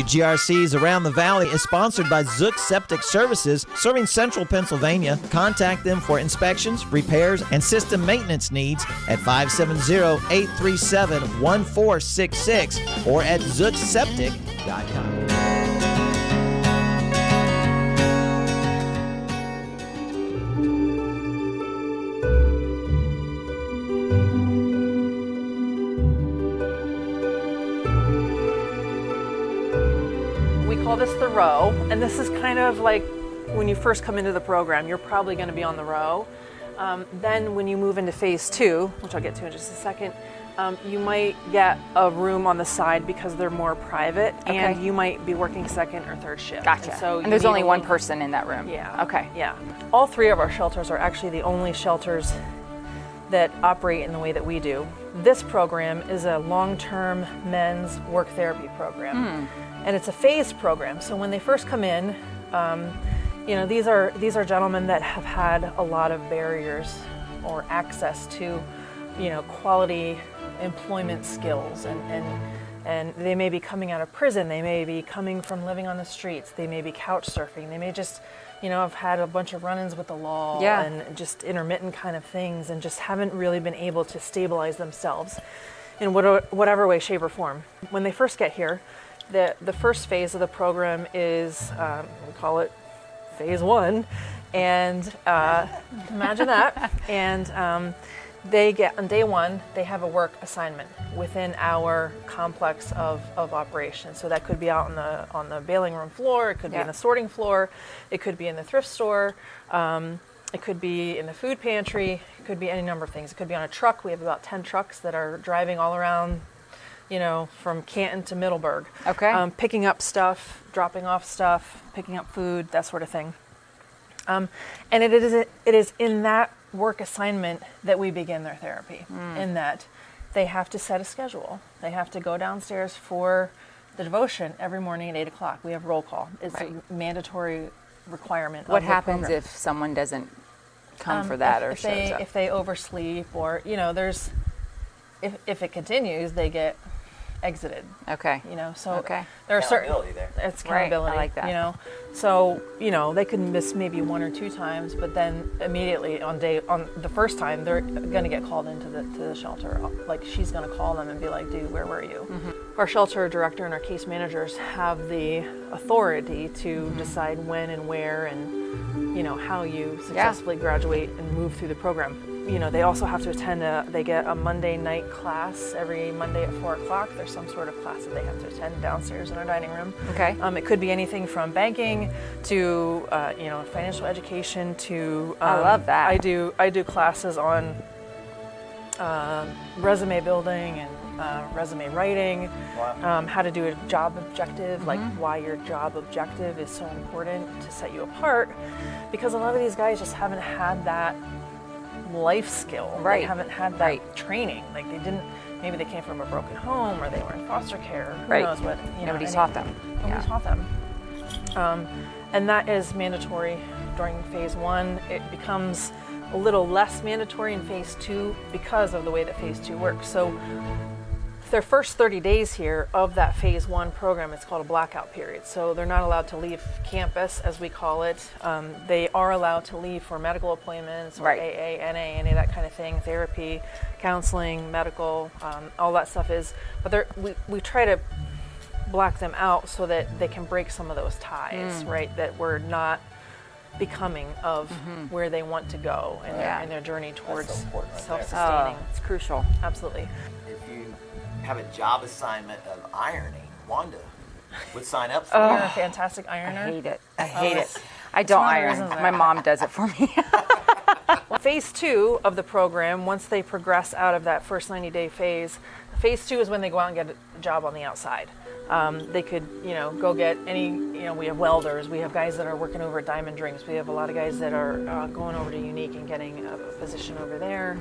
GRCs Around the Valley is sponsored by Zook Septic Services, serving central Pennsylvania. Contact them for inspections, repairs, and system maintenance needs at 570-837-1466 or at zookseptic.com. We call this the row, and this is kind of like when you first come into the program, you're probably going to be on the row. Then when you move into phase 2, which I'll get to in just a second, you might get a room on the side because they're more private, and you might be working second or third shift. Gotcha. And there's only one person in that room. Yeah. Okay. Yeah. All 3 of our shelters are actually the only shelters that operate in the way that we do. This program is a long-term men's work therapy program. And it's a phased program. So when they first come in, these are gentlemen that have had a lot of barriers or access to, quality employment skills, and they may be coming out of prison, they may be coming from living on the streets, they may be couch surfing, they may just, have had a bunch of run-ins with the law and just intermittent kind of things, and just haven't really been able to stabilize themselves in whatever way, shape, or form. When they first get here, the first phase of the program is, we call it phase 1, and imagine that. And they get, on day 1, they have a work assignment within our complex of operations. So that could be out on the baling room floor, it could be in the sorting floor, it could be in the thrift store, it could be in the food pantry, it could be any number of things. It could be on a truck. We have about 10 trucks that are driving all around, from Canton to Middleburg. Okay. Picking up stuff, dropping off stuff, picking up food, that sort of thing. And it is in that work assignment that we begin their therapy, in that they have to set a schedule. They have to go downstairs for the devotion every morning at 8 o'clock. We have roll call. It's a mandatory requirement. What of the happens program. if someone doesn't come for that or shows up? If they oversleep, or, there's, if it continues, they get exited. Okay. So there are certain there. it's accountability. Right, I like that. So they could miss maybe 1 or 2 times, but then immediately on the first time they're going to get called into the shelter. Like, she's going to call them and be like, "Dude, where were you?" Our shelter director and our case managers have the authority to decide when and where and how you successfully graduate and move through the program. They also have to attend they get a Monday night class every Monday at 4 o'clock. There's some sort of class that they have to attend downstairs in our dining room. Okay. It could be anything from banking to, financial education to... I love that. I do classes on resume building and resume writing, how to do a job objective, like why your job objective is so important to set you apart, because a lot of these guys just haven't had that life skill. Right. They haven't had that training. Like, they didn't, maybe they came from a broken home, or they were in foster care. Who knows what, Nobody taught them. Nobody taught them. And that is mandatory during phase 1. It becomes a little less mandatory in phase 2 because of the way that phase 2 works. So their first 30 days here of that phase 1 program, it's called a blackout period. So they're not allowed to leave campus, as we call it. They are allowed to leave for medical appointments, or AA, NA, any of that kind of thing, therapy, counseling, medical, all that stuff is. But we try to black them out so that they can break some of those ties, right? That we're not becoming of where they want to go in their journey towards self-sustaining. It's crucial. Absolutely. If you have a job assignment of ironing, Wanda would sign up for You're it. a fantastic ironer. I hate it. I hate it. I don't one of the iron. reasons My mom does it for me. Phase 2 of the program, once they progress out of that first 90-day phase, phase 2 is when they go out and get a job on the outside. They could, go get any, we have welders, we have guys that are working over at Diamond Drinks, we have a lot of guys that are going over to Unique and getting a position over there,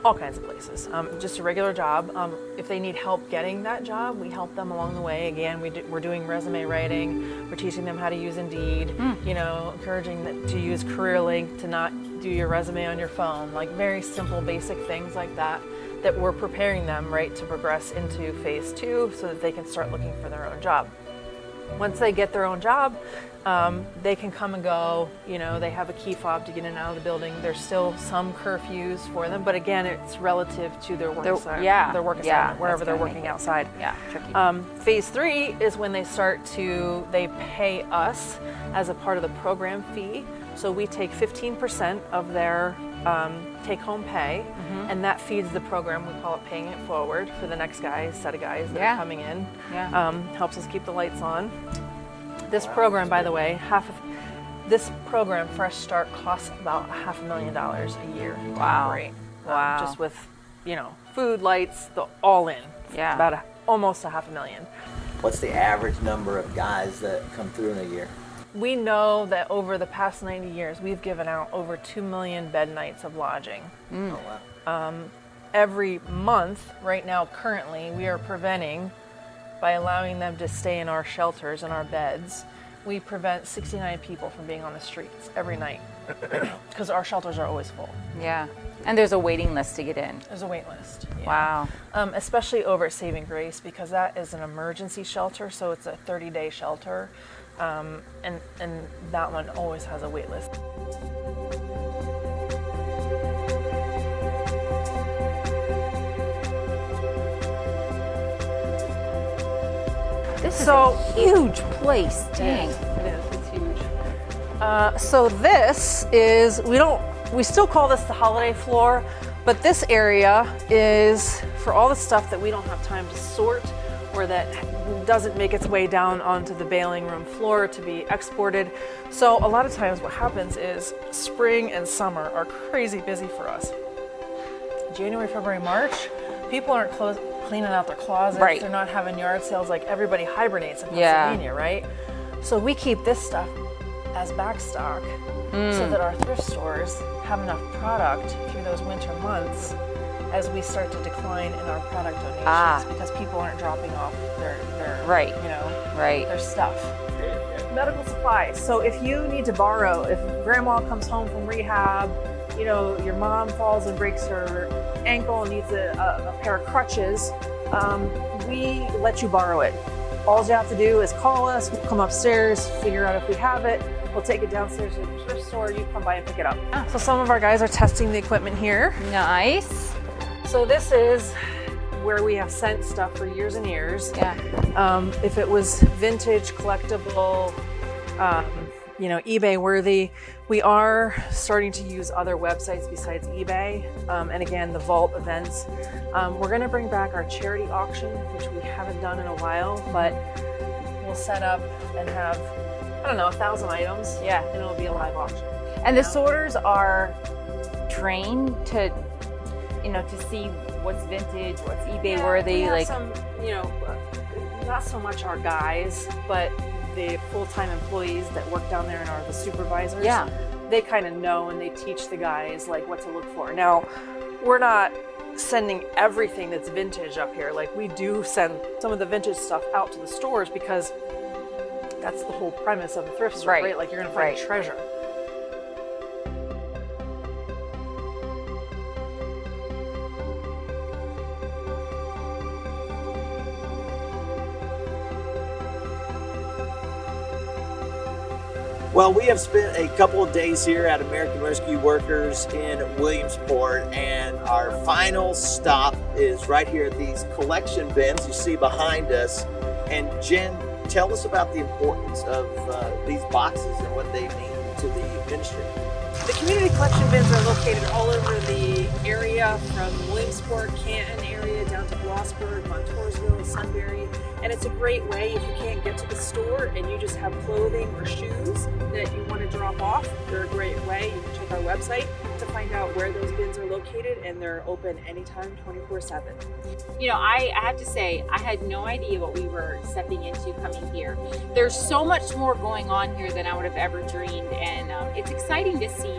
all kinds of places. Just a regular job. If they need help getting that job, we help them along the way. Again, we're doing resume writing, we're teaching them how to use Indeed, encouraging them to use CareerLink, to not do your resume on your phone, like very simple, basic things like that we're preparing them, right, to progress into phase 2 so that they can start looking for their own job. Once they get their own job, they can come and go. You know, they have a key fob to get in and out of the building. There's still some curfews for them, but again, it's relative to their work assignment, wherever they're working outside. Yeah, tricky. Phase 3 is when they they pay us as a part of the program fee. So we take 15% of their take-home pay, and that feeds the program. We call it paying it forward for the next set of guys that are coming in. Yeah. Helps us keep the lights on. This program, by the way, this program, Fresh Start, costs about $500,000 a year to operate. Wow. Just with, food, lights, the all in. Yeah. About almost $500,000. What's the average number of guys that come through in a year? We know that over the past 90 years, we've given out over 2 million bed nights of lodging. Oh, wow. Every month, right now, currently, we are preventing, by allowing them to stay in our shelters and our beds, we prevent 69 people from being on the streets every night because our shelters are always full. Yeah. And there's a waiting list to get in. There's a wait list. Yeah. Wow. Especially over at Saving Grace, because that is an emergency shelter, so it's a 30-day shelter. And that one always has a wait list. This is a huge place. Dang. It is. It's huge. So this is, we still call this the holiday floor, but this area is for all the stuff that we don't have time to sort or that doesn't make its way down onto the bailing room floor to be exported. So a lot of times what happens is spring and summer are crazy busy for us. January, February, March, people aren't cleaning out their closets. Right. They're not having yard sales like everybody hibernates in Pennsylvania, right? So we keep this stuff as backstock so that our thrift stores have enough product through those winter months as we start to decline in our product donations because people aren't dropping off their their stuff. Medical supplies. So if you need to borrow, if grandma comes home from rehab, your mom falls and breaks her ankle and needs a pair of crutches, we let you borrow it. All you have to do is call us, we'll come upstairs, figure out if we have it, we'll take it downstairs to the thrift store, you come by and pick it up. So some of our guys are testing the equipment here. Nice. So this is where we have sent stuff for years and years. Yeah. If it was vintage, collectible, eBay worthy, we are starting to use other websites besides eBay. And again, the Vault events. We're going to bring back our charity auction, which we haven't done in a while, but we'll set up and have, 1,000 items. Yeah. And it'll be a live auction. And the sorters are trained to see what's vintage, what's eBay worthy. We have like some, not so much our guys, but the full-time employees that work down there and are the supervisors. Yeah. They kind of know and they teach the guys like what to look for. Now, we're not sending everything that's vintage up here. Like we do send some of the vintage stuff out to the stores because that's the whole premise of a thrift store, right? Like you're going to find a treasure. Well, we have spent a couple of days here at American Rescue Workers in Williamsport, and our final stop is right here at these collection bins you see behind us. And Jen, tell us about the importance of these boxes and what they mean to the ministry. The community collection bins are located all over the area from Williamsport, Canton area down to Blossburg, Montoursville, Sunbury. And it's a great way if you can't get to the store and you just have clothing or shoes that you want to drop off. They're a great way. You can check our website to find out where those bins are located, and they're open anytime, 24/7. I have to say, I had no idea what we were stepping into coming here. There's so much more going on here than I would have ever dreamed, and it's exciting to see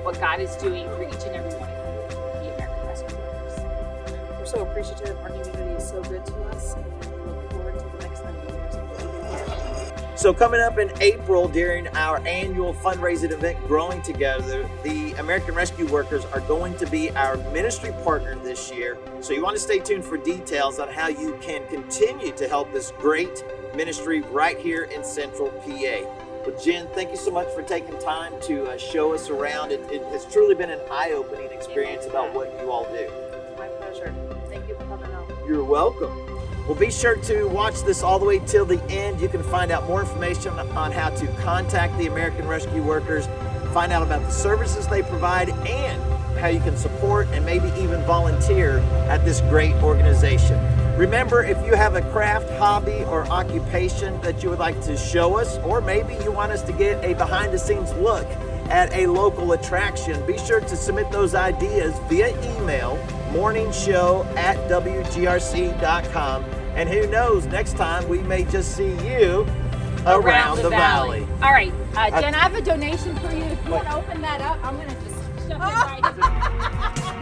what God is doing for each and every one of the American Rescue Workers. We're so appreciative. Our community is so good to us, and we look forward to the next 90 years of working here. So coming up in April during our annual fundraising event, Growing Together, the American Rescue Workers are going to be our ministry partner this year. So you want to stay tuned for details on how you can continue to help this great ministry right here in Central PA. Well, Jen, thank you so much for taking time to show us around. It has truly been an eye-opening experience about what you all do. It's my pleasure. Thank you for coming out. You're welcome. Well, be sure to watch this all the way till the end. You can find out more information on how to contact the American Rescue Workers, find out about the services they provide, and how you can support and maybe even volunteer at this great organization. Remember, if you have a craft, hobby, or occupation that you would like to show us, or maybe you want us to get a behind-the-scenes look at a local attraction, be sure to submit those ideas via email, morningshow@wgrc.com. And who knows, next time we may just see you around the valley. All right, Jen, I have a donation for you. If you want to open that up, I'm going to just shove it right in there.